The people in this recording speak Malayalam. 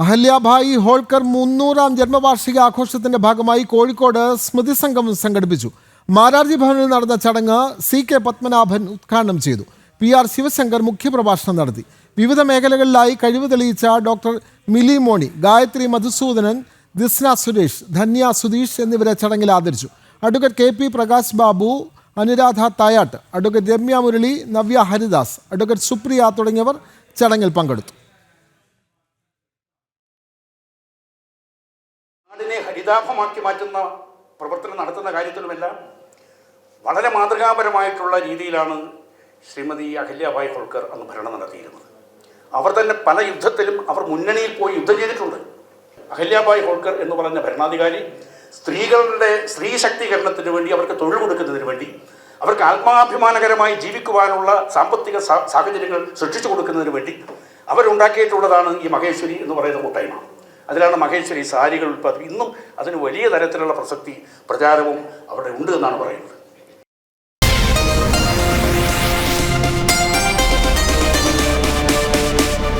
അഹല്യാഭായി ഹോൾക്കർ 300-ാം ജന്മവാർഷിക ആഘോഷത്തിന്റെ ഭാഗമായി കോഴിക്കോട് സ്മൃതി സംഗമം സംഘടിപ്പിച്ചു. മാരാർജി ഭവനിൽ നടന്ന ചടങ്ങ് CK പത്മനാഭൻ ഉദ്ഘാടനം ചെയ്തു. PR ശിവശങ്കർ മുഖ്യപ്രഭാഷണം നടത്തി. വിവിധ മേഖലകളിലായി കഴിവ് തെളിയിച്ച ഡോക്ടർ മിലി മോണി, ഗായത്രി മധുസൂദനൻ, ദിസ്ന സുരേഷ്, ധന്യ സുധീഷ് എന്നിവരെ ചടങ്ങിൽ ആദരിച്ചു. Advocate KP Prakash Babu, Anuradha Thayat, advocate Ramya Murali, Navya Haridas, advocate Supriya തുടങ്ങിയവർ ചടങ്ങിൽ പങ്കെടുത്തു. നാടിനെ ഹരിതാഭമാക്കി മാറ്റുന്ന പ്രവർത്തനം നടത്തുന്ന കാര്യത്തിലുമെല്ലാം വളരെ മാതൃകാപരമായിട്ടുള്ള രീതിയിലാണ് ശ്രീമതി അഹല്യാഭായി ഹോൾക്കർ അന്ന് ഭരണം നടത്തിയിരുന്നത്. അവർ തന്നെ പല യുദ്ധത്തിലും അവർ മുന്നണിയിൽ പോയി യുദ്ധം ചെയ്തിട്ടുണ്ട്. അഹല്യാഭായി ഹോൾക്കർ എന്ന് പറഞ്ഞ ഭരണാധികാരി സ്ത്രീകളുടെ സ്ത്രീ ശാക്തീകരണത്തിന് വേണ്ടി, അവർക്ക് തൊഴിൽ കൊടുക്കുന്നതിന് വേണ്ടി, അവർക്ക് ആത്മാഭിമാനകരമായി ജീവിക്കുവാനുള്ള സാമ്പത്തിക സാഹചര്യങ്ങൾ സൃഷ്ടിച്ചു കൊടുക്കുന്നതിന് വേണ്ടി അവരുണ്ടാക്കിയിട്ടുള്ളതാണ് ഈ മഹേശ്വരി എന്ന് പറയുന്ന കൂട്ടായ്മ. അതിലാണ് മഹേശ്വരി സാരികൾ ഉൽപ്പാദിപ്പിക്കുന്നത്. ഇന്നും അതിന് വലിയ തരത്തിലുള്ള പ്രസക്തി, പ്രചാരവും അവിടെ ഉണ്ട് എന്നാണ് പറയുന്നത്.